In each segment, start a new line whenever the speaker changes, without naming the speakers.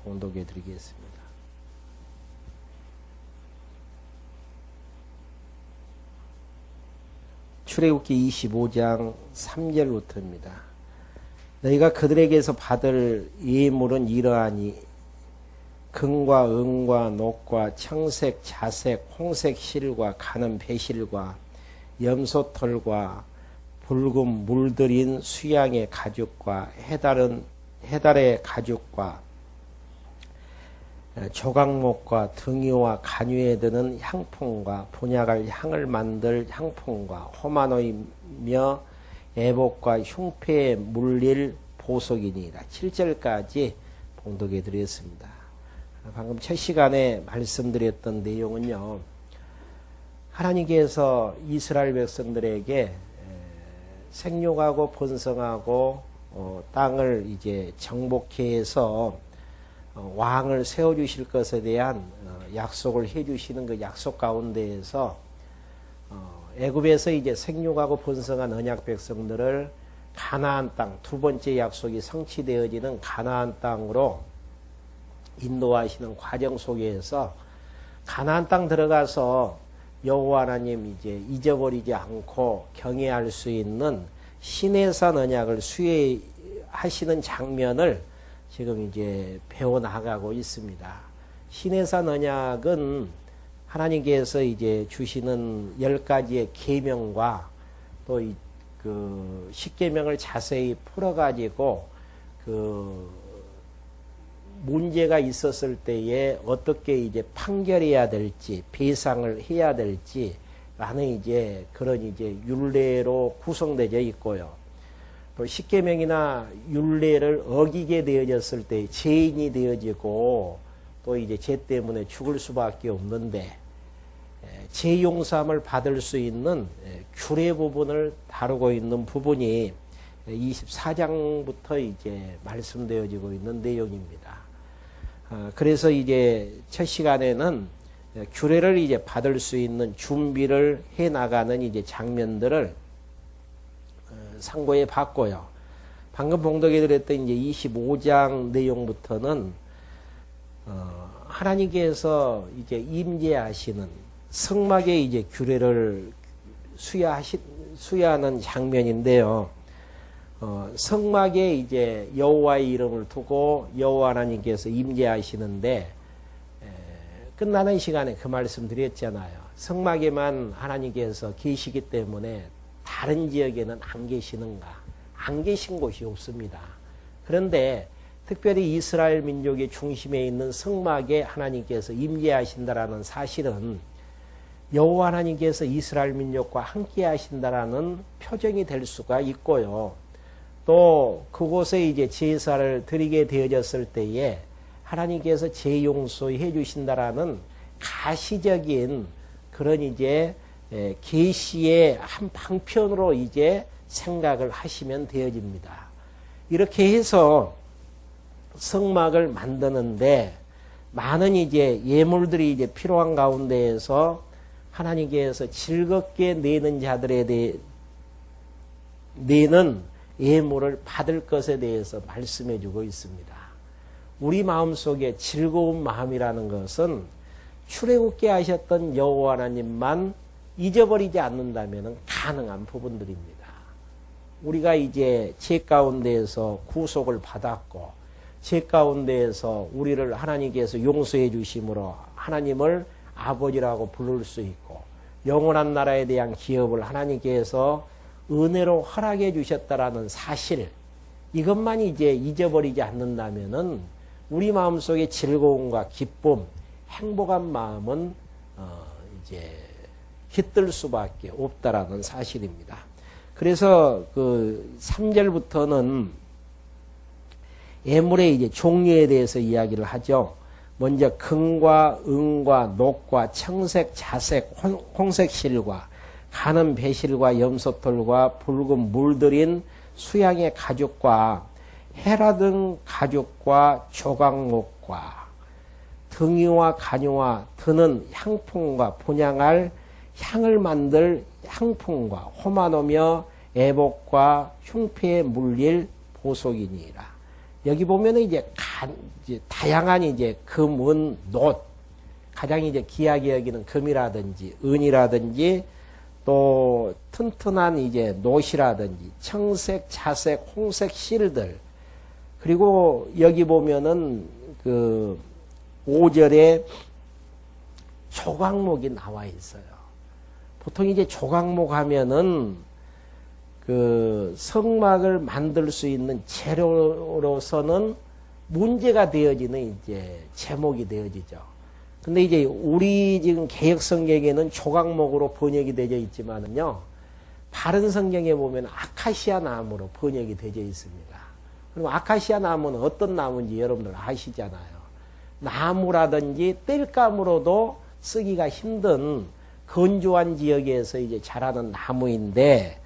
봉독해 드리겠습니다. 출애굽기 25장 3절부터입니다. 너희가 그들에게서 받을 예물은 이러하니 금과 은과 녹과 청색, 자색, 홍색 실과 가는 배실과 염소털과 붉은 물들인 수양의 가죽과 해달의 가죽과 조각목과 등이와 간유에 드는 향품과 분향할 향을 만들 향품과 호마노이며 애복과 흉패에 물릴 보석이니라. 7절까지 봉독해 드렸습니다. 방금 첫 시간에 말씀드렸던 내용은요, 하나님께서 이스라엘 백성들에게 생육하고 번성하고 땅을 이제 정복해 해서 왕을 세워주실 것에 대한 약속을 해주시는 그 약속 가운데에서 애굽에서 이제 생육하고 번성한 언약 백성들을 가나안 땅, 두 번째 약속이 성취되어지는 가나안 땅으로 인도하시는 과정 속에서 가나안 땅 들어가서 여호와 하나님 이제 잊어버리지 않고 경외할 수 있는 시내산 언약을 수혜하시는 장면을 지금 이제 배워나가고 있습니다. 시내산 언약은 하나님께서 이제 주시는 10가지의 계명과 또 그 10계명을 자세히 풀어가지고 그 문제가 있었을 때에 어떻게 이제 판결해야 될지, 배상을 해야 될지, 라는 이제 그런 이제 율례로 구성되어 있고요. 또 십계명이나 율례를 어기게 되어졌을 때 죄인이 되어지고 또 이제 죄 때문에 죽을 수밖에 없는데 죄 용서함을 받을 수 있는 규례 부분을 다루고 있는 부분이 24장부터 이제 말씀되어지고 있는 내용입니다. 그래서 이제 첫 시간에는 규례를 이제 받을 수 있는 준비를 해 나가는 이제 장면들을 상고해 봤고요. 방금 봉독해 드렸던 이제 25장 내용부터는 하나님께서 이제 임재하시는 성막의 이제 규례를 수여하는 장면인데요. 성막에 이제 여호와의 이름을 두고 여호와 하나님께서 임재하시는데 끝나는 시간에 그 말씀 드렸잖아요. 성막에만 하나님께서 계시기 때문에 다른 지역에는 안 계시는가? 안 계신 곳이 없습니다. 그런데 특별히 이스라엘 민족의 중심에 있는 성막에 하나님께서 임재하신다라는 사실은 여호와 하나님께서 이스라엘 민족과 함께 하신다라는 표정이 될 수가 있고요. 또 그곳에 이제 제사를 드리게 되어졌을 때에 하나님께서 죄 용서해 주신다라는 가시적인 그런 이제 계시의 한 방편으로 이제 생각을 하시면 되어집니다. 이렇게 해서 성막을 만드는데 많은 이제 예물들이 이제 필요한 가운데에서 하나님께서 즐겁게 내는 자들에 대해 내는 예물을 받을 것에 대해서 말씀해 주고 있습니다. 우리 마음속에 즐거운 마음이라는 것은 출애굽게 하셨던 여호와 하나님만 잊어버리지 않는다면 가능한 부분들입니다. 우리가 이제 죄 가운데에서 구속을 받았고 죄 가운데에서 우리를 하나님께서 용서해 주심으로 하나님을 아버지라고 부를 수 있고 영원한 나라에 대한 기업을 하나님께서 은혜로 허락해 주셨다라는 사실, 이것만 이제 잊어버리지 않는다면은 우리 마음속에 즐거움과 기쁨, 행복한 마음은 이제 깃들 수밖에 없다라는 사실입니다. 그래서 그 3절부터는 예물의 이제 종류에 대해서 이야기를 하죠. 먼저 금과 은과 녹과 청색, 자색, 홍색 실과 가는 배실과 염소털과 붉은 물들인 수양의 가죽과 헤라 등 가죽과 조각목과 등이와 간유와 드는 향품과 분향할 향을 만들 향품과 호마노며 애복과 흉패에 물릴 보석이니라. 여기 보면은 이제 다양한 이제 금, 은, 놋, 가장 이제 귀하게 여기는 금이라든지 은이라든지 또 튼튼한 이제 놋이라든지 청색, 자색, 홍색 실들, 그리고 여기 보면은 그 5절에 조각목이 나와 있어요. 보통 이제 조각목 하면은 그 성막을 만들 수 있는 재료로서는 문제가 되어지는 이제 제목이 되어지죠. 근데 이제 우리 지금 개역 성경에는 조각목으로 번역이 되어 있지만은요, 바른 성경에 보면 아카시아 나무로 번역이 되어 있습니다. 그럼 아카시아 나무는 어떤 나무인지 여러분들 아시잖아요. 나무라든지 땔감으로도 쓰기가 힘든 건조한 지역에서 이제 자라는 나무인데,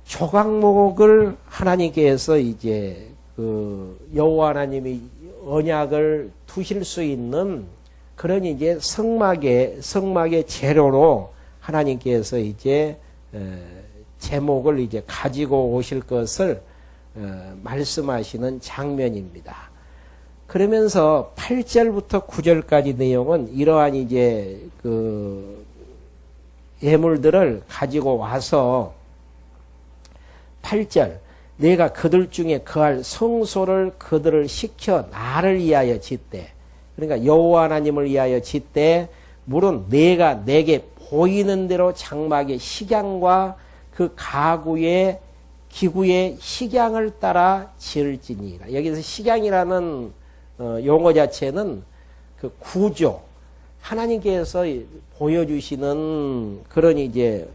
조각목을 하나님께서 이제 그 여호와 하나님이 언약을 두실 수 있는 그런 이제 성막의 재료로 하나님께서 이제 제목을 이제 가지고 오실 것을 말씀하시는 장면입니다. 그러면서 8절부터 9절까지 내용은 이러한 이제 그 예물들을 가지고 와서 8절, 내가 그들 중에 거할 성소를 그들을 시켜 나를 위하여 짓되, 그러니까 여호와 하나님을 위하여 짓되, 물은 내가 내게 보이는 대로 장막의 식양과 그 가구의 기구의 식양을 따라 지을지니라. 여기서 식양이라는 용어 자체는 그 구조, 하나님께서 보여주시는 그런 이제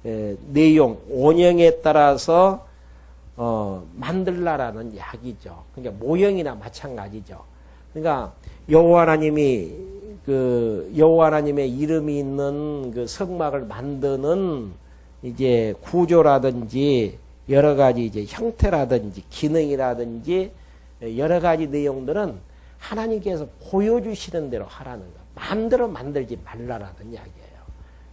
내용, 원형에 따라서 만들라라는 이야기죠. 그러니까 모형이나 마찬가지죠. 그러니까 여호와 하나님이 여호와 하나님의 이름이 있는 그 성막을 만드는 이제 구조라든지 여러 가지 이제 형태라든지 기능이라든지 여러 가지 내용들은 하나님께서 보여주시는 대로 하라는 거. 마음대로 만들지 말라라는 이야기예요.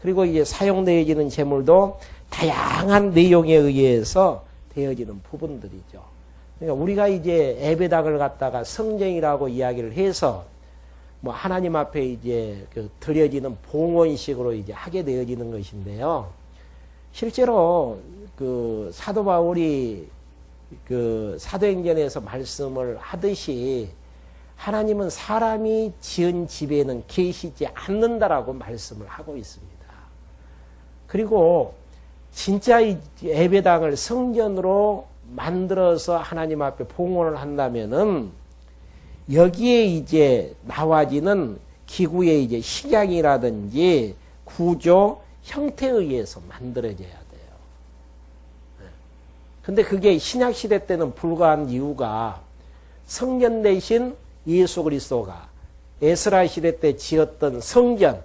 그리고 이제 사용되어지는 제물도 다양한 내용에 의해서 되어지는 부분들이죠. 그러니까 우리가 이제 예배당을 갖다가 성전이라고 이야기를 해서 뭐 하나님 앞에 이제 그 드려지는 봉헌식으로 이제 하게 되어지는 것인데요. 실제로 그 사도 바울이 그 사도행전에서 말씀을 하듯이 하나님은 사람이 지은 집에는 계시지 않는다라고 말씀을 하고 있습니다. 그리고 진짜 이 예배당을 성전으로 만들어서 하나님 앞에 봉헌을 한다면은 여기에 이제 나와지는 기구의 이제 식양이라든지 구조, 형태에 의해서 만들어져야 돼요. 근데 그게 신약시대 때는 불가한 이유가 성전 대신 예수 그리스도가 에스라 시대 때 지었던 성전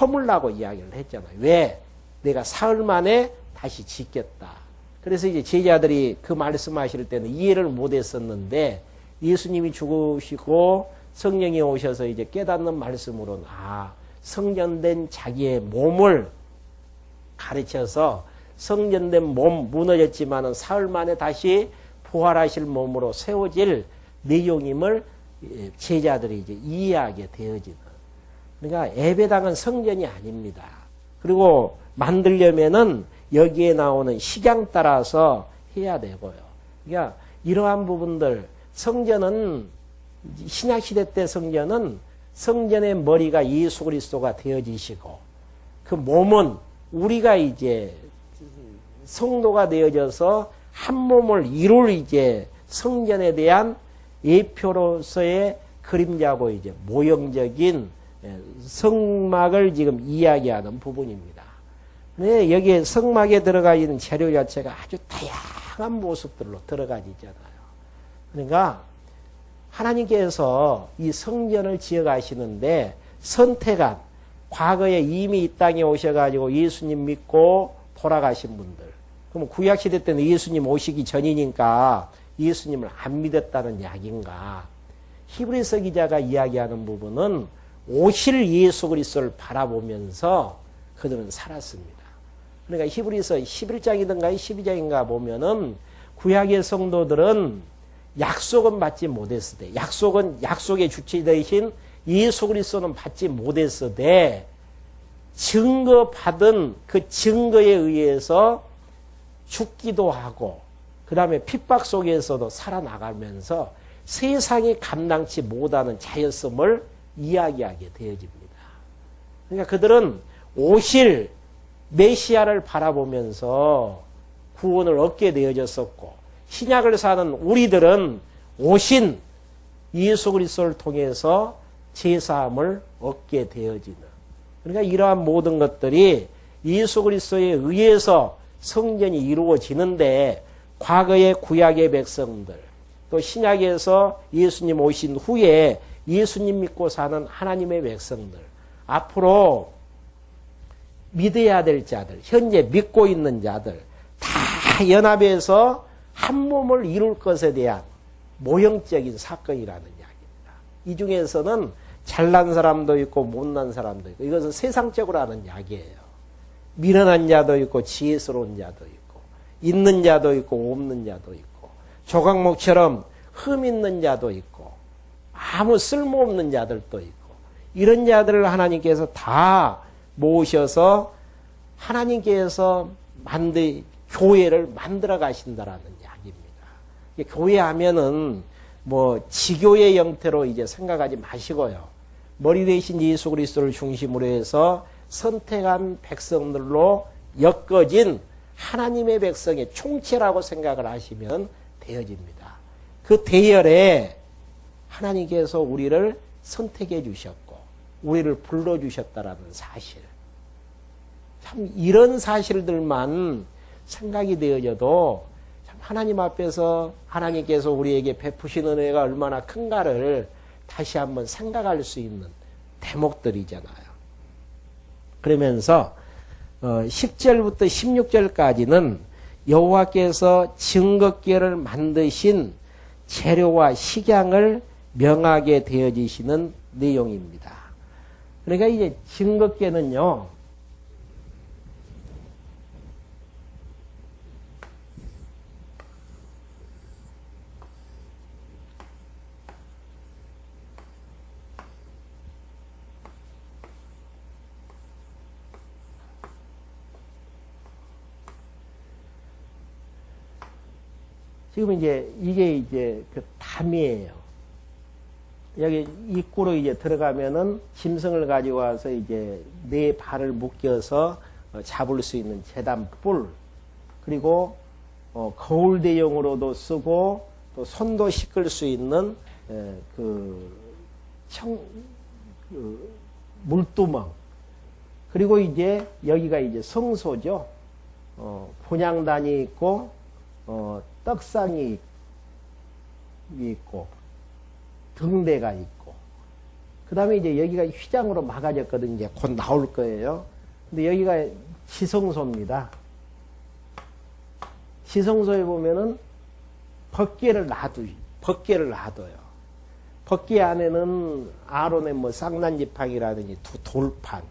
허물라고 이야기를 했잖아요. 왜? 내가 사흘 만에 다시 짓겠다. 그래서 이제 제자들이 그 말씀하실 때는 이해를 못했었는데 예수님이 죽으시고 성령이 오셔서 이제 깨닫는 말씀으로는 성전된 자기의 몸을 가르쳐서 성전된 몸 무너졌지만은 사흘 만에 다시 부활하실 몸으로 세워질 내용임을 제자들이 이제 이해하게 되어지는. 그러니까 예배당은 성전이 아닙니다. 그리고 만들려면은 여기에 나오는 식양 따라서 해야 되고요. 그러니까 이러한 부분들, 성전은 신약시대 때 성전은 성전의 머리가 예수 그리스도가 되어지시고 그 몸은 우리가 이제 성도가 되어져서 한 몸을 이룰 이제 성전에 대한 예표로서의 그림자고 이제 모형적인 성막을 지금 이야기하는 부분입니다. 네, 여기에 성막에 들어가 있는 재료 자체가 아주 다양한 모습들로 들어가 있잖아요. 그러니까 하나님께서 이 성전을 지어 가시는데 선택한, 과거에 이미 이 땅에 오셔가지고 예수님 믿고 돌아가신 분들, 그럼 구약시대 때는 예수님 오시기 전이니까 예수님을 안 믿었다는 이야기인가? 히브리서 기자가 이야기하는 부분은 오실 예수 그리스도를 바라보면서 그들은 살았습니다. 그러니까 히브리서 11장이든가 12장인가 보면은 구약의 성도들은 약속은 받지 못했으되, 약속은 약속의 주체 되신 예수 그리스도는 받지 못했으되 증거받은 그 증거에 의해서 죽기도 하고 그 다음에 핍박 속에서도 살아나가면서 세상이 감당치 못하는 자였음을 이야기하게 되어집니다. 그러니까 그들은 오실 메시아를 바라보면서 구원을 얻게 되어졌었고, 신약을 사는 우리들은 오신 예수 그리스도를 통해서 제사함을 얻게 되어지는, 그러니까 이러한 모든 것들이 예수 그리스도에 의해서 성전이 이루어지는데, 과거의 구약의 백성들, 또 신약에서 예수님 오신 후에 예수님 믿고 사는 하나님의 백성들, 앞으로 믿어야 될 자들, 현재 믿고 있는 자들 다 연합해서 한 몸을 이룰 것에 대한 모형적인 사건이라는 이야기입니다. 이 중에서는 잘난 사람도 있고 못난 사람도 있고, 이것은 세상적으로 하는 이야기예요. 미련한 자도 있고 지혜스러운 자도 있고, 있는 자도 있고 없는 자도 있고, 조각목처럼 흠 있는 자도 있고 아무 쓸모없는 자들도 있고, 이런 자들을 하나님께서 다 모셔서 하나님께서 교회를 만들어 가신다라는 이야기입니다. 교회 하면은 뭐 지교의 형태로 이제 생각하지 마시고요. 머리 대신 예수 그리스도를 중심으로 해서 선택한 백성들로 엮어진 하나님의 백성의 총체라고 생각을 하시면 되어집니다. 그 대열에 하나님께서 우리를 선택해 주셨고 우리를 불러주셨다라는 사실, 참 이런 사실들만 생각이 되어져도 참 하나님 앞에서 하나님께서 우리에게 베푸신 은혜가 얼마나 큰가를 다시 한번 생각할 수 있는 대목들이잖아요. 그러면서 10절부터 16절까지는 여호와께서 증거궤를 만드신 재료와 식양을 명하게 되어지시는 내용입니다. 그러니까 이제 증거궤는요, 지금 이게 이제 그 담이에요. 여기 입구로 이제 들어가면은 짐승을 가지고 와서 이제 네 발을 묶여서 잡을 수 있는 제단뿔, 그리고 거울 대용으로도 쓰고 또 손도 씻을 수 있는 물두멍, 그리고 이제 여기가 이제 성소죠. 분향단이 있고 떡상이 있고 등대가 있고, 그 다음에 이제 여기가 휘장으로 막아졌거든요. 이제 곧 나올 거예요. 근데 여기가 지성소입니다. 지성소에 보면은 법궤를 놔둬요. 법궤 안에는 아론의 뭐 쌍난지팡이라든지 돌판,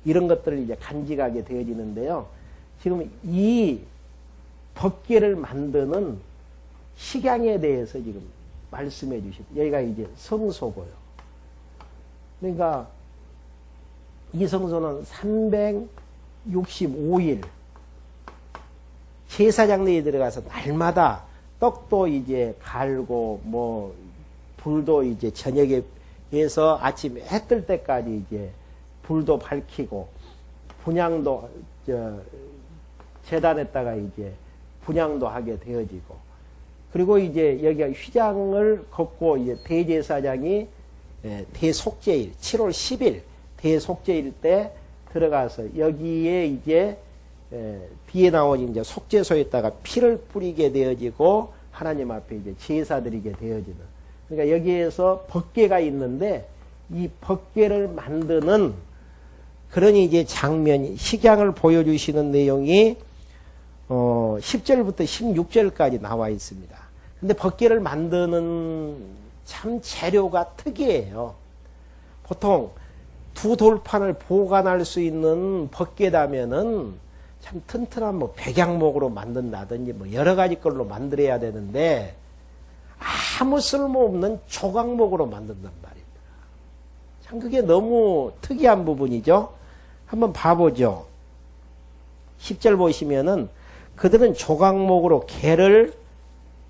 이런 것들을 이제 간직하게 되어지는데요. 지금 이 법궤를 만드는 식양에 대해서 지금 말씀해 주십니다. 여기가 이제 성소고요. 그러니까 이 성소는 365일 제사장들이 들어가서 날마다 떡도 이제 갈고 뭐 불도 이제 저녁에 해서 아침 해 뜰 때까지 이제 불도 밝히고 분향도 제단에다가 이제 분향도 하게 되어지고, 그리고 이제 여기가 휘장을 걷고 이제 대제사장이 대속죄일 7월 10일 대속죄일 때 들어가서 여기에 이제 뒤에 나온 이제 속죄소에다가 피를 뿌리게 되어지고 하나님 앞에 이제 제사드리게 되어지는, 그러니까 여기에서 법궤가 있는데 이 법궤를 만드는 그런 이제 장면이, 식양을 보여주시는 내용이 10절부터 16절까지 나와 있습니다. 근데 법궤를 만드는 참 재료가 특이해요. 보통 두 돌판을 보관할 수 있는 법궤라면은 참 튼튼한 뭐 백양목으로 만든다든지 뭐 여러 가지 걸로 만들어야 되는데 아무 쓸모없는 조각목으로 만든단 말입니다. 참 그게 너무 특이한 부분이죠. 한번 봐보죠. 10절 보시면은 그들은 조각목으로 개를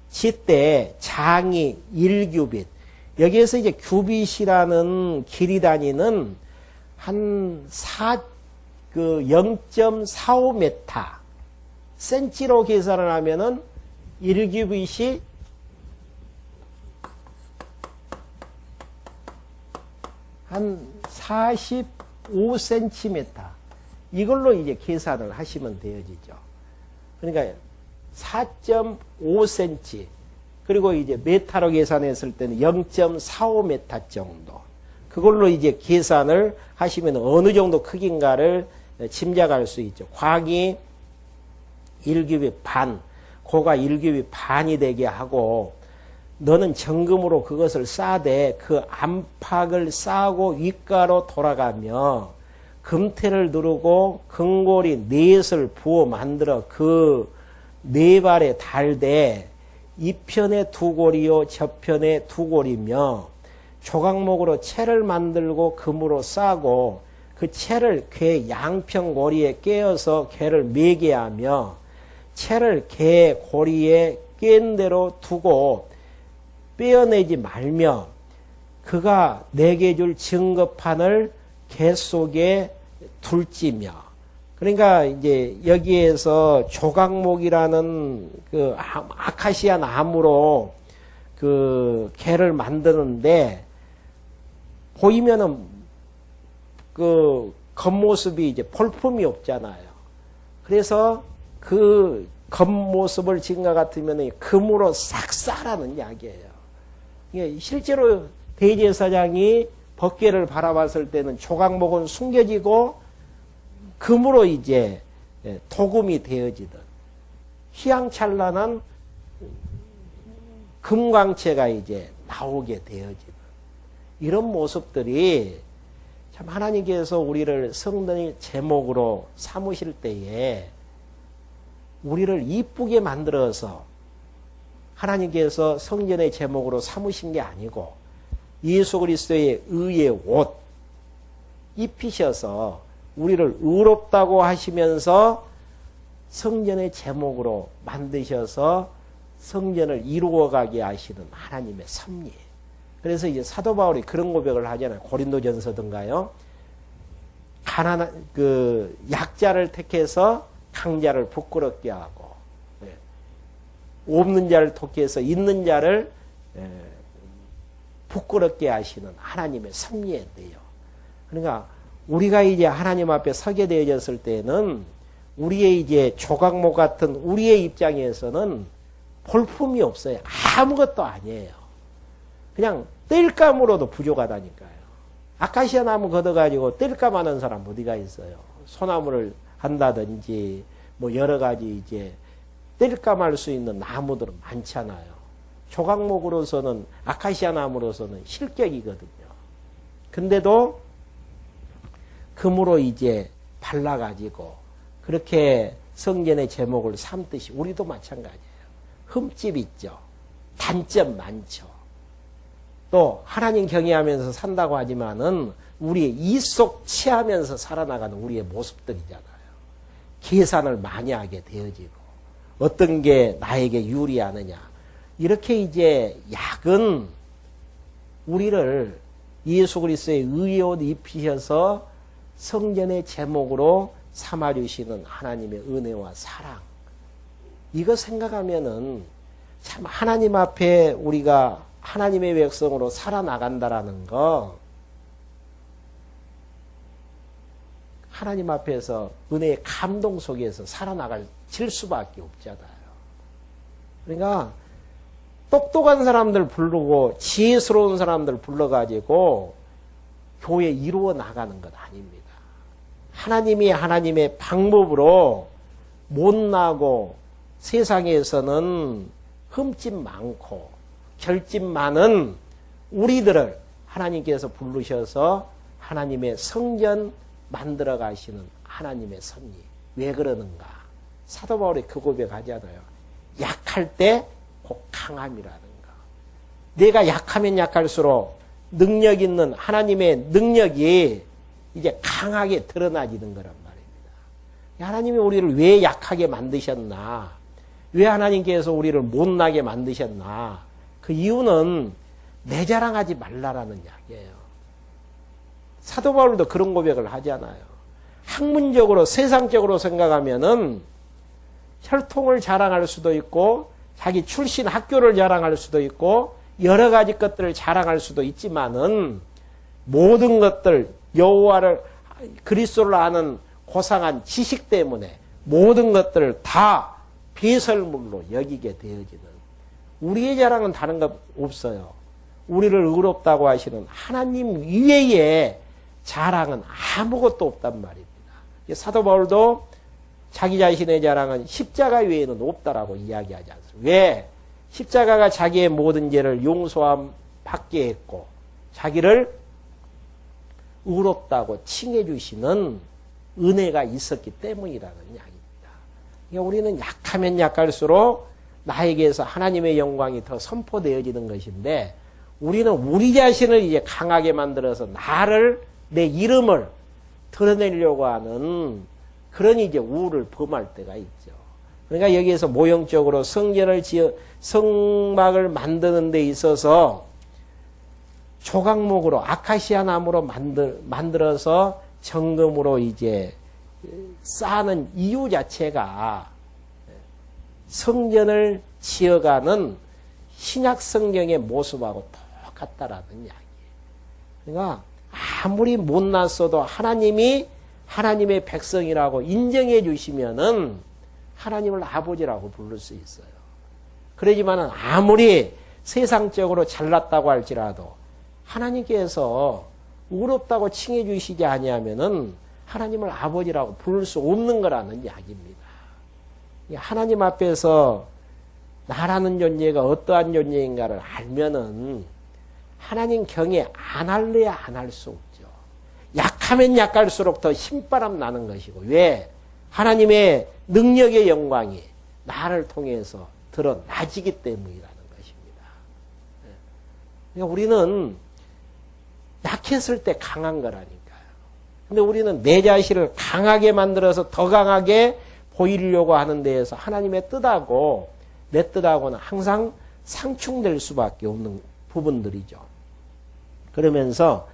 짓되 장이 1규빗. 여기에서 이제 규빗이라는 길이 다니는 한 0.45m 센치로 계산을 하면은 1규빗이 한 45cm. 이걸로 이제 계산을 하시면 되어지죠. 그러니까 4.5cm. 그리고 이제 메타로 계산했을 때는 0.45m 정도. 그걸로 이제 계산을 하시면 어느 정도 크기인가를 짐작할 수 있죠. 광이 1규빗 반, 고가 1규빗 반이 되게 하고, 너는 정금으로 그것을 싸되 그 안팎을 싸고 윗가로 돌아가며 금태를 누르고 금고리 넷을 부어 만들어 그 네 발에 달되 이편에 두 고리요 저편에 두 고리며 조각목으로 채를 만들고 금으로 싸고 그 채를 궤 양평 고리에 깨어서 궤를 매게 하며 채를 궤 고리에 깬 대로 두고 빼어내지 말며 그가 내게 줄 증거판을 궤 속에 둘지며. 그러니까 이제 여기에서 조각목이라는 그 아카시아 나무로 그 궤를 만드는데 보이면은 그 겉모습이 이제 볼품이 없잖아요. 그래서 그 겉모습을 지금 같으면 금으로 싹 싸라는 이야기예요. 실제로 대제사장이 법궤를 바라봤을 때는 조각목은 숨겨지고 금으로 이제 도금이 되어지던 휘황찬란한 금광채가 이제 나오게 되어지는 이런 모습들이 참 하나님께서 우리를 성전의 제목으로 삼으실 때에 우리를 이쁘게 만들어서 하나님께서 성전의 제목으로 삼으신 게 아니고 예수 그리스도의 의의 옷 입히셔서 우리를 의롭다고 하시면서 성전의 제목으로 만드셔서 성전을 이루어가게 하시는 하나님의 섭리. 그래서 이제 사도 바울이 그런 고백을 하잖아요. 고린도전서든가요. 가난한 그 약자를 택해서 강자를 부끄럽게 하고, 없는 자를 택해서 있는 자를 부끄럽게 하시는 하나님의 섭리에 대해요. 그러니까 우리가 이제 하나님 앞에 서게 되어졌을 때는 우리의 이제 조각목 같은 우리의 입장에서는 볼품이 없어요. 아무것도 아니에요. 그냥 땔감으로도 부족하다니까요. 아카시아 나무 걷어가지고 땔감 하는 사람 어디가 있어요? 소나무를 한다든지 뭐 여러 가지 이제 땔감할 수 있는 나무들은 많잖아요. 조각목으로서는 아카시아 나무로서는 실격이거든요. 근데도 금으로 이제 발라가지고 그렇게 성전의 제목을 삼듯이 우리도 마찬가지예요. 흠집 있죠. 단점 많죠. 또 하나님 경외하면서 산다고 하지만은 우리의 이속 취하면서 살아나가는 우리의 모습들이잖아요. 계산을 많이 하게 되어지고 어떤 게 나에게 유리하느냐. 이렇게 이제 약은 우리를 예수 그리스도의 의의 옷 입히셔서 성전의 제목으로 삼아주시는 하나님의 은혜와 사랑. 이거 생각하면은 참 하나님 앞에 우리가 하나님의 백성으로 살아나간다라는 거 하나님 앞에서 은혜의 감동 속에서 살아나갈 수밖에 없잖아요. 그러니까 똑똑한 사람들 부르고 지혜스러운 사람들 불러가지고 교회 이루어 나가는 것 아닙니다. 하나님이 하나님의 방법으로 못나고 세상에서는 흠집 많고 결집 많은 우리들을 하나님께서 부르셔서 하나님의 성전 만들어 가시는 하나님의 섭리. 왜 그러는가? 사도 바울이 그 고백하잖아요. 약할 때 곧 강함이라는 거. 내가 약하면 약할수록 능력 있는 하나님의 능력이 이제 강하게 드러나지는 거란 말입니다. 하나님이 우리를 왜 약하게 만드셨나? 왜 하나님께서 우리를 못나게 만드셨나? 그 이유는 내 자랑하지 말라라는 이야기예요. 사도 바울도 그런 고백을 하잖아요. 학문적으로 세상적으로 생각하면은 혈통을 자랑할 수도 있고 자기 출신 학교를 자랑할 수도 있고 여러 가지 것들을 자랑할 수도 있지만은 모든 것들 여호와를 그리스도를 아는 고상한 지식 때문에 모든 것들을 다 배설물로 여기게 되어지는 우리의 자랑은 다른 것 없어요. 우리를 의롭다고 하시는 하나님 이외에 자랑은 아무것도 없단 말입니다. 사도 바울도 자기 자신의 자랑은 십자가 외에는 없다라고 이야기하지 않습니까? 왜? 십자가가 자기의 모든 죄를 용서함 받게 했고 자기를 의롭다고 칭해 주시는 은혜가 있었기 때문이라는 이야기입니다. 그러니까 우리는 약하면 약할수록 나에게서 하나님의 영광이 더 선포되어지는 것인데 우리는 우리 자신을 이제 강하게 만들어서 나를 내 이름을 드러내려고 하는 그런 이제 우를 범할 때가 있죠. 그러니까 여기에서 모형적으로 성막을 만드는 데 있어서 조각목으로 아카시아 나무로 만들어서 정금으로 이제 쌓는 이유 자체가 성전을 지어가는 신약 성경의 모습하고 똑같다라는 이야기예요. 그러니까 아무리 못났어도 하나님이 하나님의 백성이라고 인정해 주시면은 하나님을 아버지라고 부를 수 있어요. 그러지만은 아무리 세상적으로 잘났다고 할지라도 하나님께서 의롭다고 칭해 주시지 아니하면은 하나님을 아버지라고 부를 수 없는 거라는 이야기입니다. 하나님 앞에서 나라는 존재가 어떠한 존재인가를 알면은 하나님 경외 안 할래야 안 할 수 없죠. 약하면 약할수록 더 힘바람 나는 것이고 왜? 하나님의 능력의 영광이 나를 통해서 드러나지기 때문이라는 것입니다. 그러니까 우리는 약했을 때 강한 거라니까요. 근데 우리는 내 자신을 강하게 만들어서 더 강하게 보이려고 하는 데에서 하나님의 뜻하고 내 뜻하고는 항상 상충될 수밖에 없는 부분들이죠. 그러면서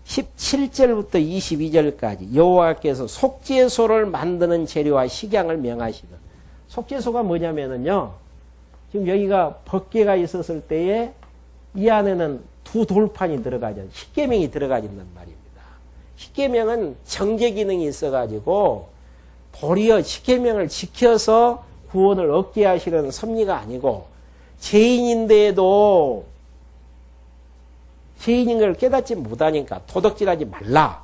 17절부터 22절까지 여호와께서 속죄소를 만드는 재료와 식양을 명하시는 속죄소가 뭐냐면은요. 지금 여기가 법궤가 있었을 때에 이 안에는 두 돌판이 들어가죠. 십계명이 들어가진단 말입니다. 십계명은 정죄 기능이 있어가지고 도리어 십계명을 지켜서 구원을 얻게 하시는 섭리가 아니고 죄인인데도 죄인인 걸 깨닫지 못하니까 도덕질하지 말라.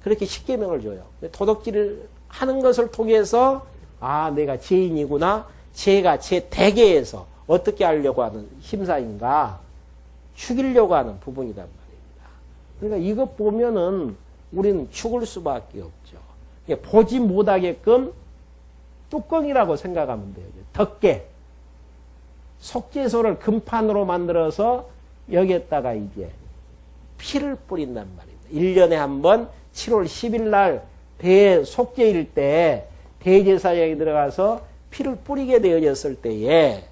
그렇게 십계명을 줘요. 도덕질을 하는 것을 통해서 아 내가 죄인이구나. 죄가 제 대계에서 어떻게 하려고 하는 심사인가 죽이려고 하는 부분이란 말입니다. 그러니까 이것 보면은 우리는 죽을 수밖에 없죠. 보지 못하게끔 뚜껑이라고 생각하면 돼요. 덮개. 속죄소를 금판으로 만들어서 여기에다가 이제 피를 뿌린단 말입니다. 1년에 한 번 7월 10일 날 대속죄일 때 대제사장이 들어가서 피를 뿌리게 되어졌을 때에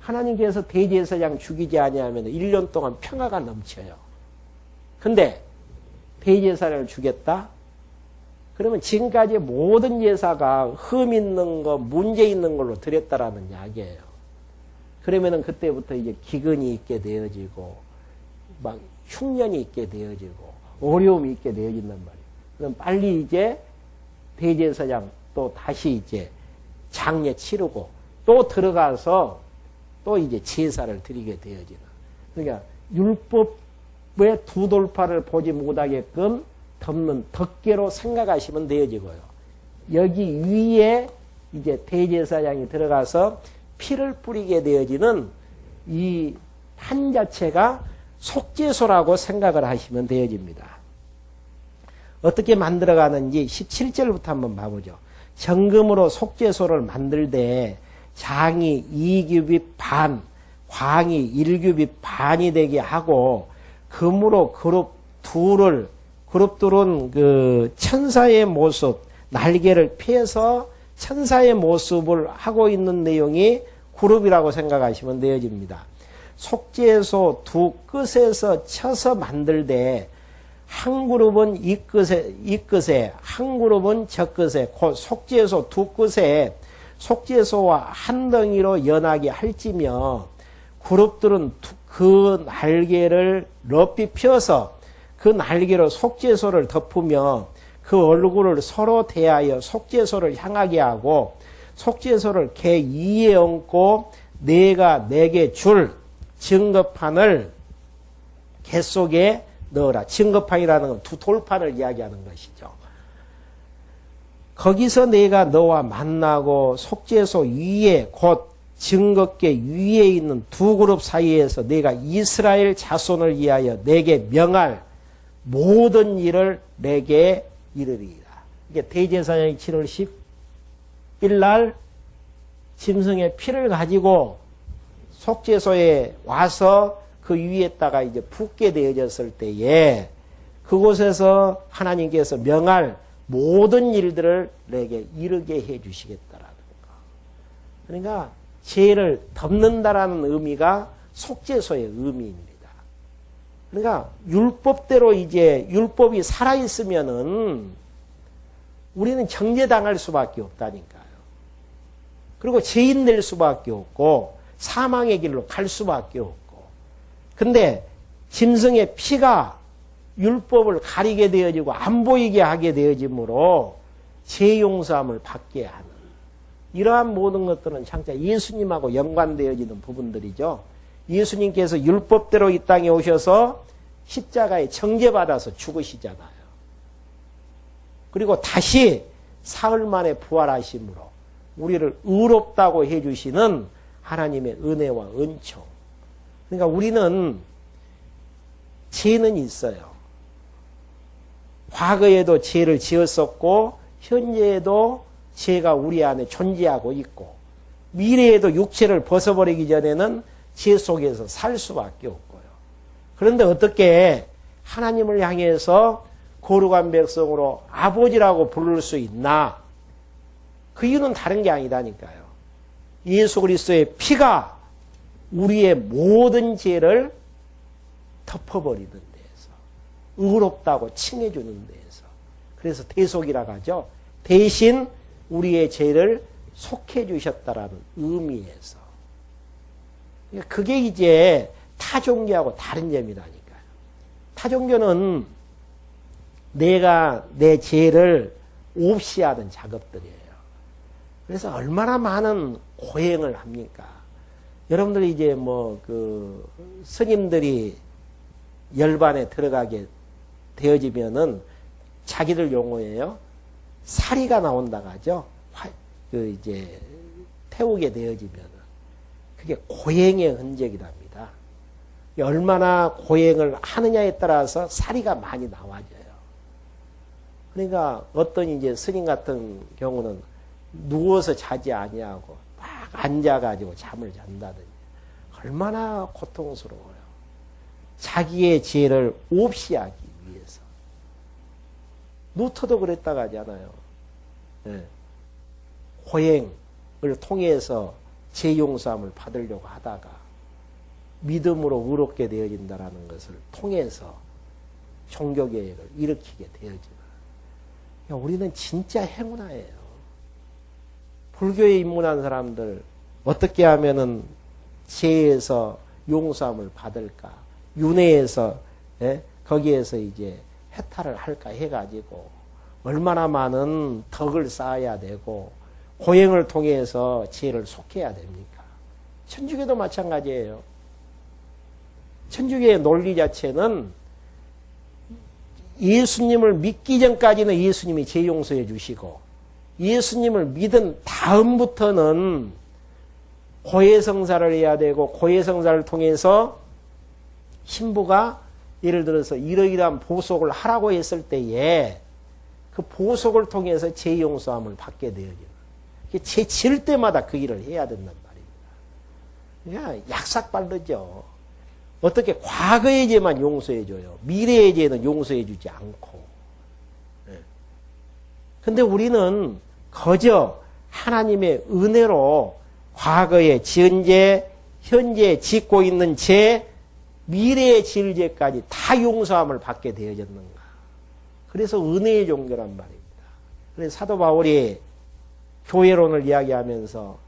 하나님께서 대제사장 죽이지 아니하면 1년 동안 평화가 넘쳐요. 근데 대제사장을 죽였다? 그러면 지금까지 모든 제사가 흠 있는 거, 문제 있는 걸로 드렸다라는 이야기예요. 그러면은 그때부터 이제 기근이 있게 되어지고, 막 흉년이 있게 되어지고, 어려움이 있게 되어진단 말이에요. 그럼 빨리 이제 대제사장 또 다시 이제 장례 치르고 또 들어가서 또 이제 제사를 드리게 되어지는. 그러니까 율법의 두 돌파를 보지 못하게끔 덮는 덮개로 생각하시면 되어지고요. 여기 위에 이제 대제사장이 들어가서 피를 뿌리게 되어지는 이 판 자체가 속죄소라고 생각을 하시면 되어집니다. 어떻게 만들어가는지 17절부터 한번 봐보죠. 정금으로 속죄소를 만들 때 장이 2규빗 반, 광이 1규빗 반이 되게 하고 금으로 그룹 둘은 그 천사의 모습, 날개를 펴서 천사의 모습을 하고 있는 내용이 그룹이라고 생각하시면 되어집니다. 속죄소 두 끝에서 쳐서 만들되 한 그룹은 이 끝에 한 그룹은 저 끝에 곧 속죄소 두 끝에 속죄소와 한 덩이로 연하게 할지며 그룹들은 그 날개를 높이 펴서 그 날개로 속죄소를 덮으며 그 얼굴을 서로 대하여 속죄소를 향하게 하고 속죄소를 개 위에 얹고 내가 내게 줄 증거판을 개 속에 넣어라. 증거판이라는 건 두 돌판을 이야기하는 것이죠. 거기서 내가 너와 만나고 속죄소 위에 곧 증거계 위에 있는 두 그룹 사이에서 내가 이스라엘 자손을 위하여 내게 명할 모든 일을 내게 이르리라. 이게 대제사장이 7월 10일 짐승의 피를 가지고 속죄소에 와서 그 위에다가 이제 붓게 되어졌을 때에 그곳에서 하나님께서 명할 모든 일들을 내게 이르게 해 주시겠다라는 거. 그러니까 죄를 덮는다라는 의미가 속죄소의 의미입니다. 그러니까 율법대로 이제 율법이 살아있으면은 우리는 정죄당할 수밖에 없다니까요. 그리고 죄인 될 수밖에 없고 사망의 길로 갈 수밖에 없고. 근데 짐승의 피가 율법을 가리게 되어지고 안 보이게 하게 되어지므로 죄 용서함을 받게 하는 이러한 모든 것들은 장차 예수님하고 연관되어지는 부분들이죠. 예수님께서 율법대로 이 땅에 오셔서 십자가에 정죄받아서 죽으시잖아요. 그리고 다시 사흘 만에 부활하심으로 우리를 의롭다고 해주시는 하나님의 은혜와 은총. 그러니까 우리는 죄는 있어요. 과거에도 죄를 지었었고 현재에도 죄가 우리 안에 존재하고 있고 미래에도 육체를 벗어버리기 전에는 죄 속에서 살 수밖에 없고요. 그런데 어떻게 하나님을 향해서 거룩한 백성으로 아버지라고 부를 수 있나? 그 이유는 다른 게 아니다니까요. 예수 그리스도의 피가 우리의 모든 죄를 덮어버리는 데에서 의롭다고 칭해주는 데에서 그래서 대속이라고 하죠. 대신 우리의 죄를 속해 주셨다라는 의미에서 그게 이제 타종교하고 다른 점이라니까요. 타종교는 내가 내 죄를 없이 하는 작업들이에요. 그래서 얼마나 많은 고행을 합니까? 여러분들이 이제 스님들이 열반에 들어가게 되어지면은 자기들 용어예요. 사리가 나온다고 하죠. 이제 태우게 되어지면은 그게 고행의 흔적이랍니다. 얼마나 고행을 하느냐에 따라서 사리가 많이 나와져요. 그러니까 어떤 이제 스님 같은 경우는 누워서 자지 아니하고 막 앉아가지고 잠을 잔다든지 얼마나 고통스러워요. 자기의 죄를 없이 하기 위해서. 루터도 그랬다고 하잖아요. 네. 고행을 통해서 죄 용서함을 받으려고 하다가 믿음으로 의롭게 되어진다는 것을 통해서 종교개혁을 일으키게 되어지는. 우리는 진짜 행운아예요. 불교에 입문한 사람들 어떻게 하면은 죄에서 용서함을 받을까? 윤회에서 거기에서 이제 해탈을 할까 해가지고 얼마나 많은 덕을 쌓아야 되고 고행을 통해서 죄를 속해야 됩니까? 천주교도 마찬가지예요. 천주교의 논리 자체는 예수님을 믿기 전까지는 예수님이 죄 용서해 주시고 예수님을 믿은 다음부터는 고해성사를 해야 되고 고해성사를 통해서 신부가 예를 들어서 이러이러한 보속을 하라고 했을 때에 그 보속을 통해서 죄 용서함을 받게 되어지는. 죄 지을 때마다 그 일을 해야 된단 말입니다. 그냥 약삭 빠르죠. 어떻게 과거의 죄만 용서해줘요. 미래의 죄는 용서해주지 않고. 근데 우리는 거저 하나님의 은혜로 과거에 지은 죄, 현재 짓고 있는 죄, 미래의 지을 죄까지 다 용서함을 받게 되어졌는가. 그래서 은혜의 종교란 말입니다. 그래서 사도 바울이 교회론을 이야기하면서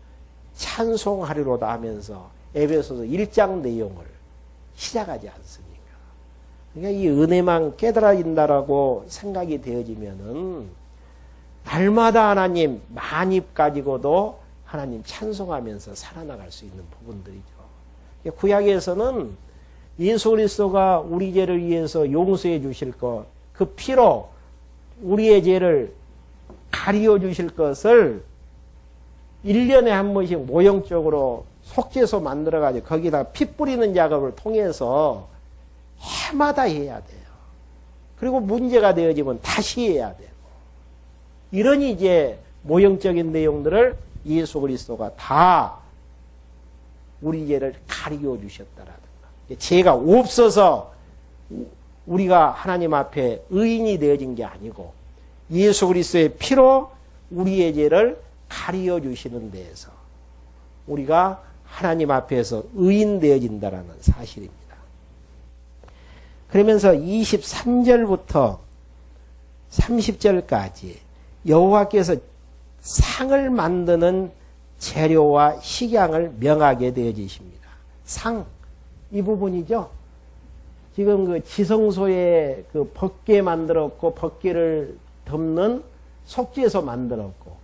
찬송하리로다 하면서 에베소서 1장 내용을 시작하지 않습니까? 그러니까 이 은혜만 깨달아진다라고 생각이 되어지면은 날마다 하나님 만입 가지고도 하나님 찬송하면서 살아나갈 수 있는 부분들이죠. 구약에서는 예수 그리스도가 우리 죄를 위해서 용서해 주실 것, 그 피로 우리의 죄를 가리워 주실 것을 1년에 한 번씩 모형적으로 속죄소 만들어가지고 거기다 피 뿌리는 작업을 통해서 해마다 해야 돼요. 그리고 문제가 되어지면 다시 해야 되고. 이런 이제 모형적인 내용들을 예수 그리스도가 다 우리 죄를 가리워 주셨다라든가. 죄가 없어서 우리가 하나님 앞에 의인이 되어진 게 아니고 예수 그리스도의 피로 우리의 죄를 가리워 주시는 데에서 우리가 하나님 앞에서 의인 되어진다라는 사실입니다. 그러면서 23절부터 30절까지 여호와께서 상을 만드는 재료와 식양을 명하게 되어지십니다. 상, 이 부분이죠. 지금 그 지성소에 그 법궤 만들었고 법궤를 덮는 속죄소 만들었고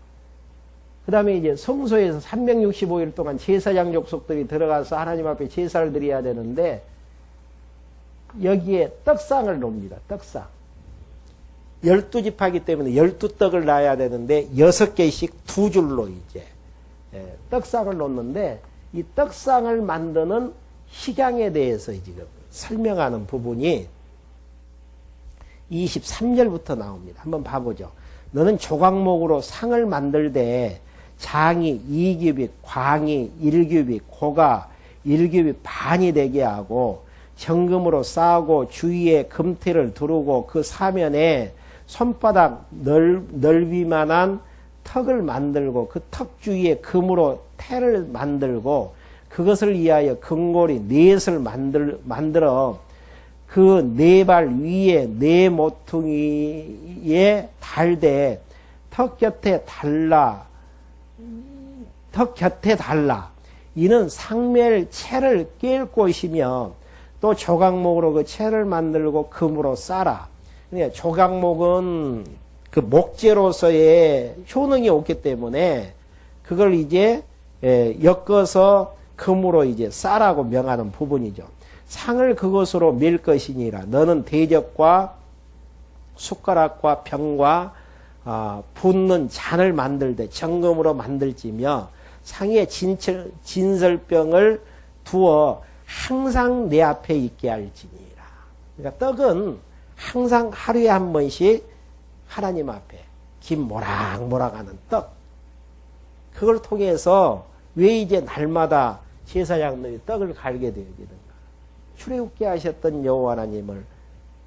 그 다음에 이제 성소에서 365일 동안 제사장 족속들이 들어가서 하나님 앞에 제사를 드려야 되는데 여기에 떡상을 놓습니다. 떡상. 12지파이기 때문에 12떡을 놔야 되는데 6개씩 두 줄로 이제 떡상을 놓는데 이 떡상을 만드는 식양에 대해서 지금 설명하는 부분이 23절부터 나옵니다. 한번 봐보죠. 너는 조각목으로 상을 만들되 장이 2규빗, 광이 1규빗, 고가 1규빗 반이 되게 하고 정금으로 쌓고 주위에 금태를 두르고 그 사면에 손바닥 넓이만한 턱을 만들고 그 턱 주위에 금으로 태를 만들고 그것을 위하여 금고리 넷을 만들어 그 네 발 위에 네 모퉁이에 달되 턱 곁에 달라 이는 상멜 채를 깰 곳이며 또 조각목으로 그 채를 만들고 금으로 쌓아. 그러니까 조각목은 그 목재로서의 효능이 없기 때문에 그걸 이제 엮어서 금으로 이제 쌓라고 명하는 부분이죠. 상을 그것으로 밀 것이니라. 너는 대접과 숟가락과 병과 붓는 잔을 만들되 정금으로 만들지며 상에 진설병을 두어 항상 내 앞에 있게 할지니라. 그러니까 떡은 항상 하루에 한 번씩 하나님 앞에 김 모락모락하는 떡. 그걸 통해서 왜 이제 날마다 제사장들이 떡을 갈게 되어지는가. 출애굽게 하셨던 여호와 하나님을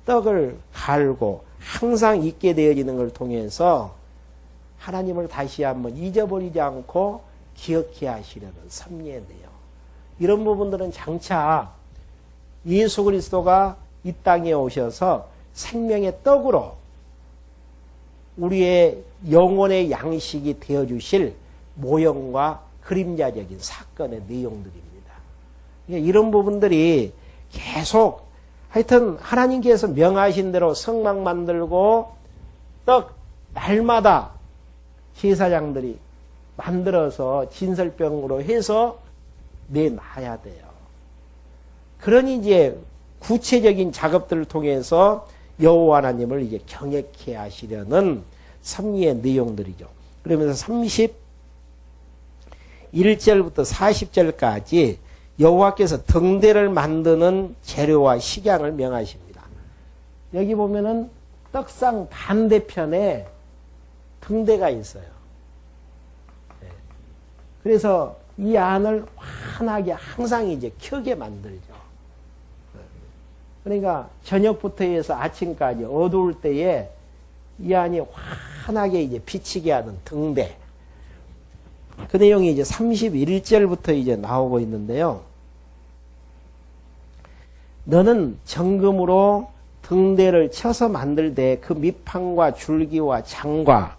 떡을 갈고 항상 있게 되어지는 걸 통해서 하나님을 다시 한번 잊어버리지 않고 기억해 하시려는 섭리의 내용. 이런 부분들은 장차 예수 그리스도가 이 땅에 오셔서 생명의 떡으로 우리의 영혼의 양식이 되어주실 모형과 그림자적인 사건의 내용들입니다. 이런 부분들이 계속 하여튼 하나님께서 명하신 대로 성막 만들고 떡 날마다 제사장들이 만들어서 진설병으로 해서 내놔야 돼요. 그런 이제 구체적인 작업들을 통해서 여호와 하나님을 이제 경외케 하시려는 섭리의 내용들이죠. 그러면서 31절부터 40절까지 여호와께서 등대를 만드는 재료와 식양을 명하십니다. 여기 보면은 떡상 반대편에 등대가 있어요. 그래서 이 안을 환하게 항상 이제 켜게 만들죠. 그러니까 저녁부터 해서 아침까지 어두울 때에 이 안이 환하게 이제 비치게 하는 등대. 그 내용이 이제 31절부터 이제 나오고 있는데요. 너는 정금으로 등대를 쳐서 만들되 그 밑판과 줄기와 장과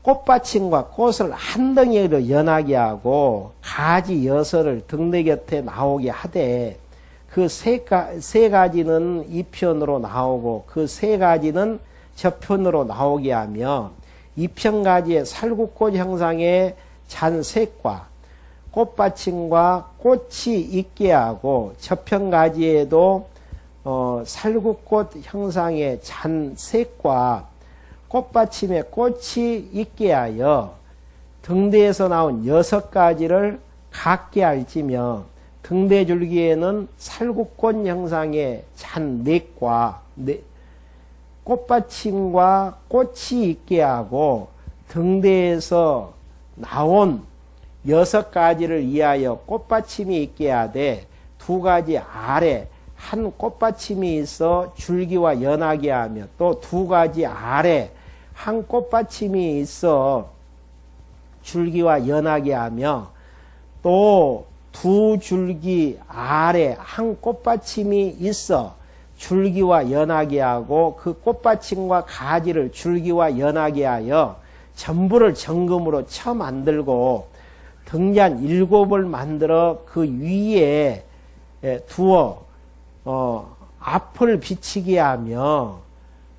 꽃받침과 꽃을 한 덩이로 연하게 하고 가지 여섯을 등대 곁에 나오게 하되 그 세 가지는 이 편으로 나오고 그 세 가지는 저편으로 나오게 하며 이편 가지의 살구꽃 형상의 잔색과 꽃받침과 꽃이 있게 하고 저편 가지에도 살구꽃 형상의 잔색과 꽃받침에 꽃이 있게 하여 등대에서 나온 6가지를 같게 할지며 등대 줄기에는 살구꽃 형상의 잔넷과 꽃받침과 꽃이 있게 하고 등대에서 나온 6가지를 위하여 꽃받침이 있게 하되 2가지 아래 한 꽃받침이 있어 줄기와 연하게 하며 또 2가지 아래 한 꽃받침이 있어 줄기와 연하게 하며 또 2줄기 아래 한 꽃받침이 있어 줄기와 연하게 하고 그 꽃받침과 가지를 줄기와 연하게 하여 전부를 정금으로 쳐 만들고 등잔 7을 만들어 그 위에 두어 앞을 비치게 하며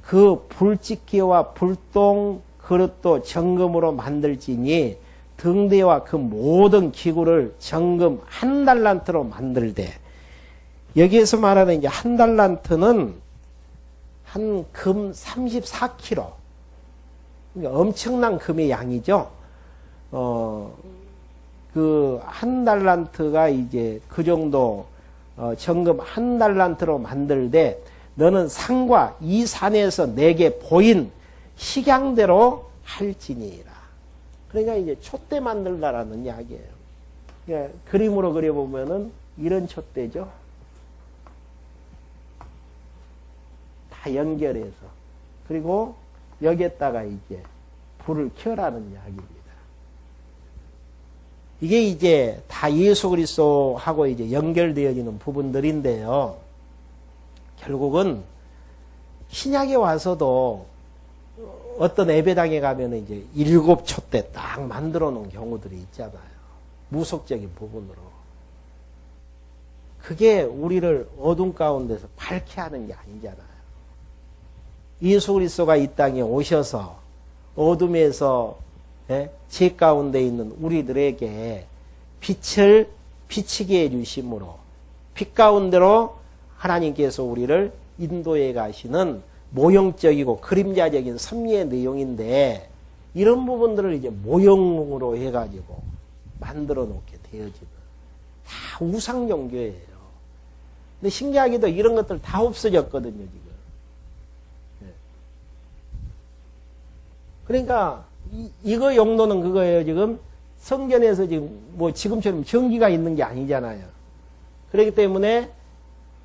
그 불집게와 불똥 그릇도 정금으로 만들지니 등대와 그 모든 기구를 정금 1달란트로 만들되 여기에서 말하는 이제 1달란트는 한 금 34kg. 그러니까 엄청난 금의 양이죠. 그 1달란트가 이제 그 정도 정금 1달란트로 만들되 너는 산과 이 산에서 내게 보인 식양대로 할지니라. 그러니까 이제 촛대 만들다라는 이야기예요. 그러니까 그림으로 그려보면은 이런 촛대죠. 다 연결해서. 그리고 여기에다가 이제 불을 켜라는 이야기입니다. 이게 이제 다 예수 그리스도하고 이제 연결되어지는 부분들인데요. 결국은 신약에 와서도 어떤 예배당에 가면 이제 7촛대 딱 만들어 놓은 경우들이 있잖아요. 무속적인 부분으로. 그게 우리를 어둠 가운데서 밝게 하는 게 아니잖아요. 예수 그리스도가 이 땅에 오셔서 어둠에서 죄 가운데 있는 우리들에게 빛을 비치게 해주심으로 빛 가운데로 하나님께서 우리를 인도해 가시는 모형적이고 그림자적인 섭리의 내용인데 이런 부분들을 이제 모형으로 해가지고 만들어 놓게 되어지는 다 우상 종교예요. 근데 신기하게도 이런 것들 다 없어졌거든요, 지금. 그러니까 이거 용도는 그거예요. 지금 성전에서 지금 뭐 지금처럼 전기가 있는 게 아니잖아요. 그렇기 때문에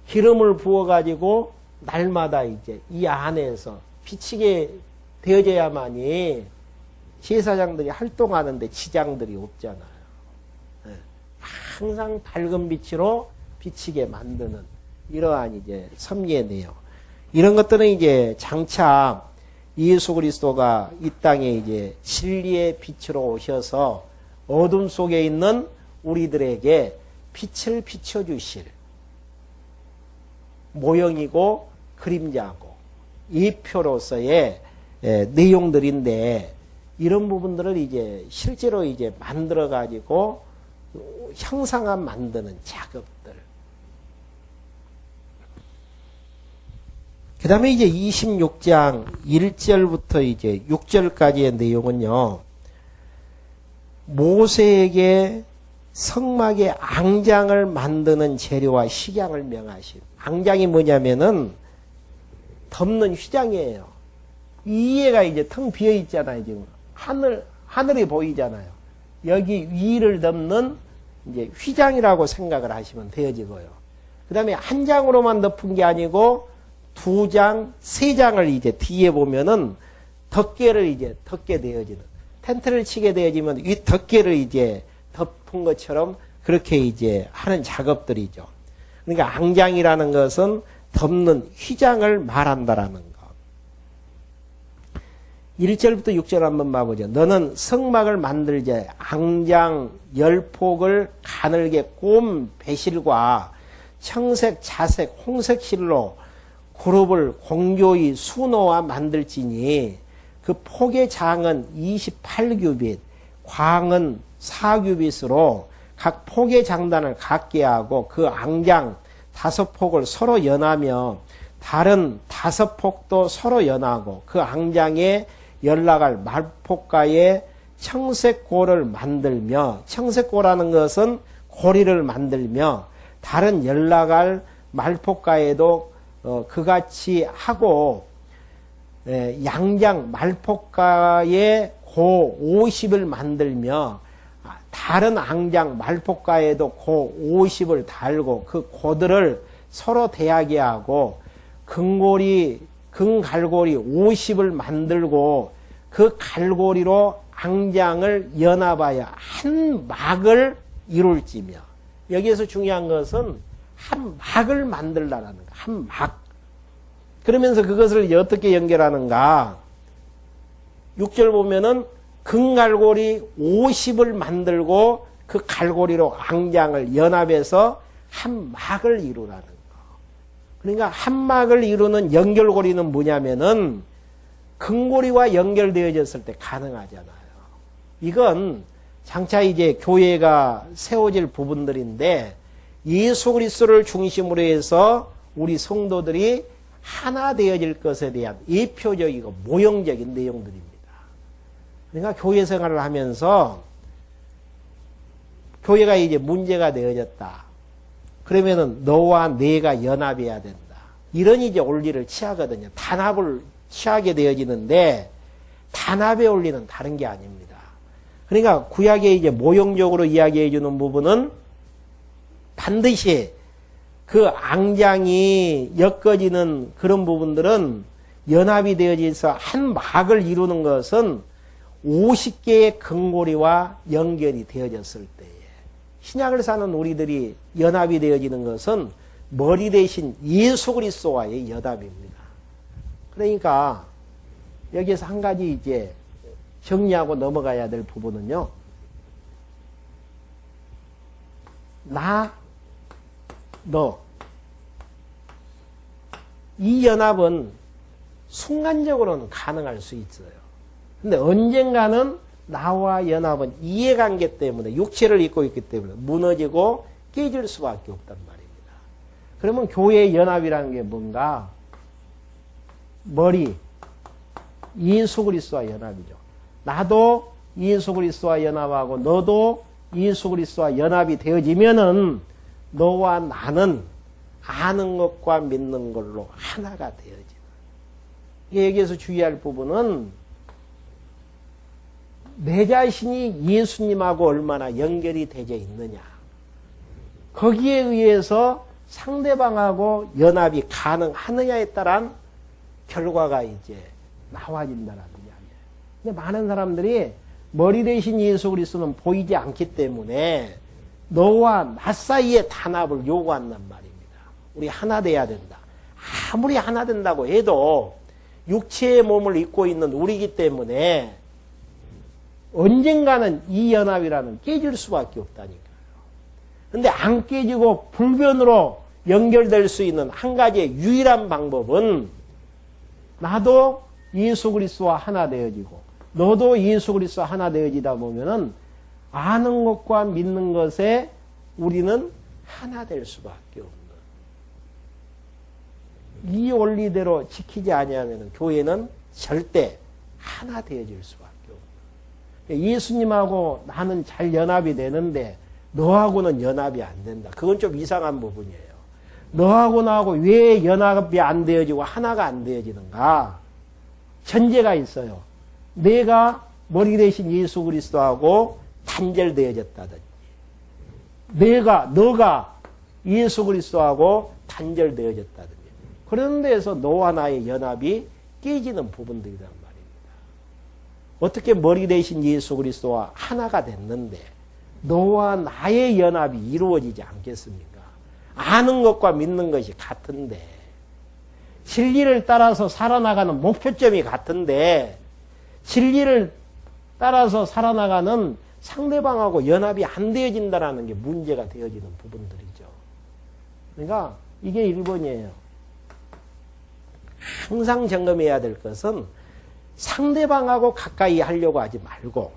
기름을 부어가지고 날마다 이제 이 안에서 비치게 되어져야만이 제사장들이 활동하는데 지장들이 없잖아요. 항상 밝은 빛으로 비치게 만드는 이러한 이제 섭리의 내용. 이런 것들은 이제 장차 예수 그리스도가 이 땅에 이제 진리의 빛으로 오셔서 어둠 속에 있는 우리들에게 빛을 비춰주실 모형이고 그림자고 예표로서의 내용들인데 이런 부분들을 이제 실제로 이제 만들어 가지고 형상화 만드는 작업들. 그 다음에 이제 26장 1절부터 이제 6절까지의 내용은요, 모세에게 성막의 앙장을 만드는 재료와 식양을 명하신. 앙장이 뭐냐면은 덮는 휘장이에요. 이 위에가 이제 텅 비어 있잖아요, 지금. 하늘이 보이잖아요. 여기 위를 덮는 이제 휘장이라고 생각을 하시면 되어지고요. 그 다음에 한 장으로만 덮은 게 아니고 2장, 3장을 이제 뒤에 보면은 덮개를 이제 덮게 되어지는, 텐트를 치게 되어지면 이 덮개를 이제 덮은 것처럼 그렇게 이제 하는 작업들이죠. 그러니까 앙장이라는 것은 덮는 휘장을 말한다라는 거. 1절부터 6절 한번 봐보죠. 너는 성막을 만들자. 앙장 10폭을 가늘게 꼼 배실과 청색, 자색, 홍색 실로 그룹을 공교히 수놓아 만들지니 그 폭의 장은 28규빗, 광은 4규빗으로 각 폭의 장단을 같게 하고 그 앙장 5폭을 서로 연하며 다른 5폭도 서로 연하고 그 앙장에 연락할 말폭가에 청색고를 만들며, 청색고라는 것은 고리를 만들며 다른 연락할 말폭가에도 그같이 하고 양장 말폭가에 고 50을 만들며 다른 앙장 말폭가에도 고 50을 달고 그 고들을 서로 대하게 하고 금갈고리 50을 만들고 그 갈고리로 앙장을 연합하여 한 막을 이룰지며, 여기에서 중요한 것은 한 막을 만들라는 거, 한 막. 그러면서 그것을 어떻게 연결하는가? 6절 보면은 금갈고리 50을 만들고 그 갈고리로 앙장을 연합해서 한 막을 이루라는 거. 그러니까 한 막을 이루는 연결고리는 뭐냐면은 금고리와 연결되어졌을 때 가능하잖아요. 이건 장차 이제 교회가 세워질 부분들인데 예수 그리스도를 중심으로 해서 우리 성도들이 하나 되어질 것에 대한 예표적이고 모형적인 내용들입니다. 그러니까 교회 생활을 하면서 교회가 이제 문제가 되어졌다. 그러면은 너와 내가 연합해야 된다. 이런 이제 원리를 취하거든요. 단합을 취하게 되어지는데 단합의 원리는 다른 게 아닙니다. 그러니까 구약에 이제 모형적으로 이야기해 주는 부분은 반드시 그 앙장이 엮어지는 그런 부분들은 연합이 되어져서 한 막을 이루는 것은 50개의 금고리와 연결이 되어졌을 때에, 신약을 사는 우리들이 연합이 되어지는 것은 머리 대신 예수 그리스도와의 연합입니다. 그러니까 여기에서 한 가지 이제 정리하고 넘어가야 될 부분은요. 나, 너. 이 연합은 순간적으로는 가능할 수 있어요. 근데 언젠가는 나와 연합은 이해관계 때문에 육체를 입고 있기 때문에 무너지고 깨질 수밖에 없단 말입니다. 그러면 교회의 연합이라는 게 뭔가? 머리, 예수 그리스도와 연합이죠. 나도 예수 그리스도와 연합하고 너도 예수 그리스도와 연합이 되어지면은 너와 나는 아는 것과 믿는 걸로 하나가 되어지는. 여기에서 주의할 부분은 내 자신이 예수님하고 얼마나 연결이 되어 있느냐. 거기에 의해서 상대방하고 연합이 가능하느냐에 따른 결과가 이제 나와진다는 이야기예요. 근데 많은 사람들이 머리 대신 예수 그리스도는 보이지 않기 때문에 너와 나 사이의 단합을 요구한단 말입니다. 우리 하나 돼야 된다. 아무리 하나 된다고 해도 육체의 몸을 입고 있는 우리이기 때문에 언젠가는 이 연합이라는 깨질 수밖에 없다니까요. 근데 안 깨지고 불변으로 연결될 수 있는 한 가지의 유일한 방법은 나도 예수 그리스도와 하나 되어지고 너도 예수 그리스도와 하나 되어지다 보면은 아는 것과 믿는 것에 우리는 하나 될 수밖에 없는, 이 원리대로 지키지 아니하면 교회는 절대 하나 되어질 수밖에 없는. 예수님하고 나는 잘 연합이 되는데 너하고는 연합이 안 된다. 그건 좀 이상한 부분이에요. 너하고 나하고 왜 연합이 안 되어지고 하나가 안 되어지는가? 전제가 있어요. 내가 머리 대신 예수 그리스도하고 단절되어졌다든지, 너가 예수 그리스도하고 단절되어졌다든지, 그런 데에서 너와 나의 연합이 깨지는 부분들이란 말입니다. 어떻게 머리 대신 예수 그리스도와 하나가 됐는데 너와 나의 연합이 이루어지지 않겠습니까? 아는 것과 믿는 것이 같은데, 진리를 따라서 살아나가는 목표점이 같은데, 진리를 따라서 살아나가는 상대방하고 연합이 안 되어진다는 게 문제가 되어지는 부분들이죠. 그러니까 이게 1번이에요. 항상 점검해야 될 것은 상대방하고 가까이 하려고 하지 말고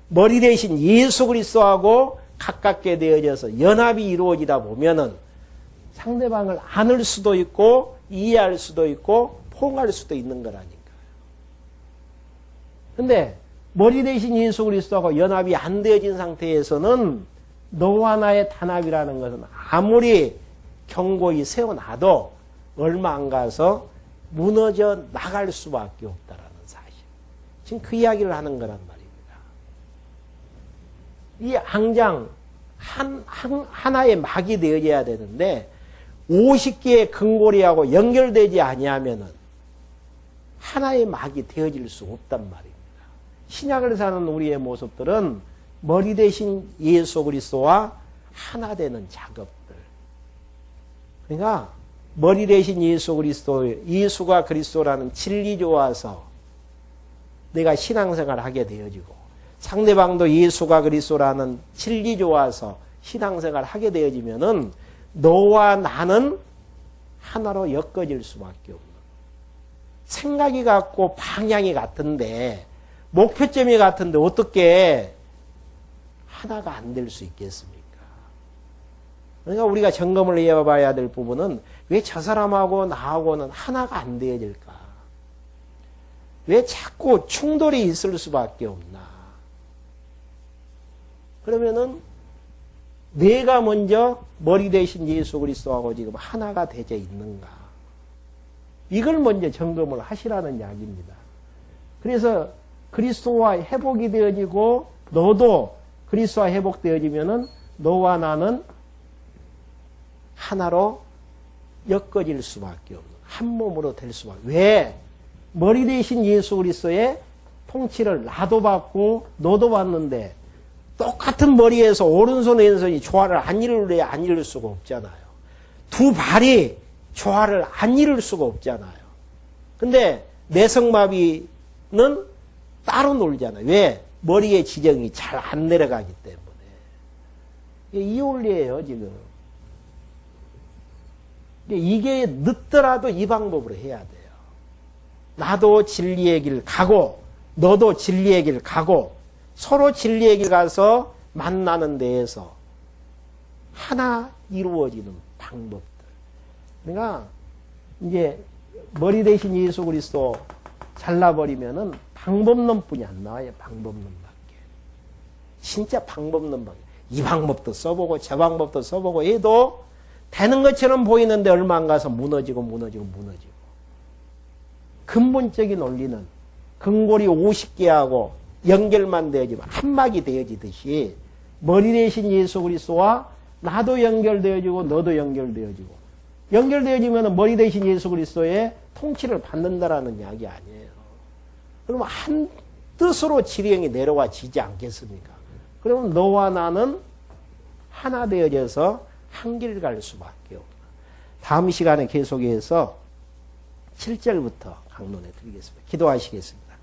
머리 대신 예수 그리스도하고 가깝게 되어져서 연합이 이루어지다 보면은 상대방을 안을 수도 있고 이해할 수도 있고 포용할 수도 있는 거라니까요. 근데 머리 대신 예수 그리스도하고 연합이 안 되어진 상태에서는 너와 나의 단합이라는 것은 아무리 견고히 세워놔도 얼마 안 가서 무너져 나갈 수밖에 없다라는 사실. 지금 그 이야기를 하는 거란 말입니다. 이 앙장 하나의 막이 되어져야 되는데 50개의 근고리하고 연결되지 아니하면은 하나의 막이 되어질 수 없단 말입니다. 신약을 사는 우리의 모습들은 머리 대신 예수 그리스도와 하나 되는 작업들. 그러니까 머리 대신 예수 그리스도, 예수가 그리스도라는 진리 좋아서 내가 신앙생활을 하게 되어지고 상대방도 예수가 그리스도라는 진리 좋아서 신앙생활을 하게 되어지면은 너와 나는 하나로 엮어질 수밖에 없는, 생각이 같고 방향이 같은데 목표점이 같은데 어떻게 하나가 안 될 수 있겠습니까? 그러니까 우리가 점검을 해봐야 될 부분은 왜 저 사람하고 나하고는 하나가 안 되어질까? 왜 자꾸 충돌이 있을 수밖에 없나? 그러면은 내가 먼저 머리 대신 예수 그리스도하고 지금 하나가 되어 있는가? 이걸 먼저 점검을 하시라는 이야기입니다. 그래서 그리스도와 회복이 되어지고 너도 그리스도와 회복되어지면은 너와 나는 하나로 엮어질 수밖에 없는, 한 몸으로 될 수밖에. 왜? 머리 대신 예수 그리스도의 통치를 나도 받고 너도 받는데 똑같은 머리에서 오른손 왼손이 조화를 안 이룰래야 안 이룰 수가 없잖아요. 두 발이 조화를 안 이룰 수가 없잖아요. 근데 내성마비는 따로 놀잖아요. 왜? 머리의 지정이 잘 안 내려가기 때문에. 이 원리예요, 지금. 이게 늦더라도 이 방법으로 해야 돼요. 나도 진리의 길 가고 너도 진리의 길 가고 서로 진리의 길 가서 만나는 데에서 하나 이루어지는 방법들. 그러니까 이제 머리 대신 예수 그리스도 잘라버리면은 방법론뿐이 안 나와요. 방법론밖에. 진짜 방법론밖에. 이 방법도 써보고 저 방법도 써보고 해도 되는 것처럼 보이는데 얼마 안 가서 무너지고. 근본적인 원리는 근골이 50개하고 연결만 되어지면 한막이 되어지듯이 머리 대신 예수 그리스도와 나도 연결되어지고 너도 연결되어지고 연결되어지면 머리 대신 예수 그리스도의 통치를 받는다라는 이야기 아니에요. 그러면 한 뜻으로 지령이 내려와 지지 않겠습니까? 그러면 너와 나는 하나 되어져서 한 길 갈 수밖에 없다. 다음 시간에 계속해서 7절부터 강론해 드리겠습니다. 기도하시겠습니다.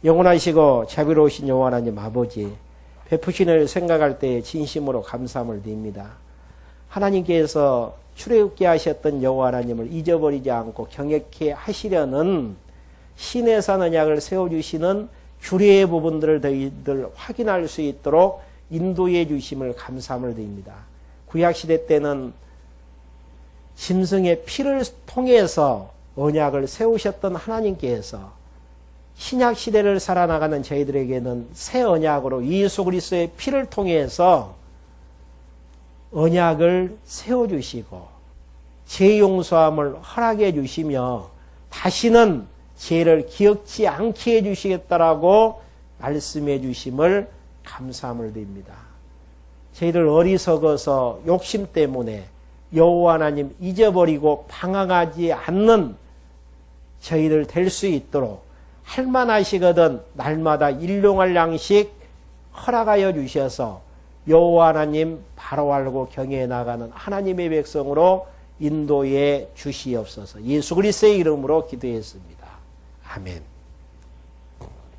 영원하시고 자비로우신 여호와 하나님 아버지, 베푸신을 생각할 때 진심으로 감사함을 드립니다. 하나님께서 출애굽게 하셨던 여호와 하나님을 잊어버리지 않고 경외케 하시려는 신의 산 언약을 세워주시는 규례의 부분들을 저희들 확인할 수 있도록 인도해 주심을 감사함을 드립니다. 구약시대 때는 짐승의 피를 통해서 언약을 세우셨던 하나님께서 신약시대를 살아나가는 저희들에게는 새 언약으로 예수 그리스도의 피를 통해서 언약을 세워주시고 죄 용서함을 허락해 주시며 다시는 죄를 기억지 않게 해주시겠다라고 말씀해 주심을 감사함을 드립니다. 저희들 어리석어서 욕심 때문에 여호와 하나님 잊어버리고 방황하지 않는 저희들 될 수 있도록 할만하시거든 날마다 일용할 양식 허락하여 주셔서 여호와 하나님 바로 알고 경외해 나가는 하나님의 백성으로 인도해 주시옵소서. 예수 그리스도의 이름으로 기도했습니다. 아멘.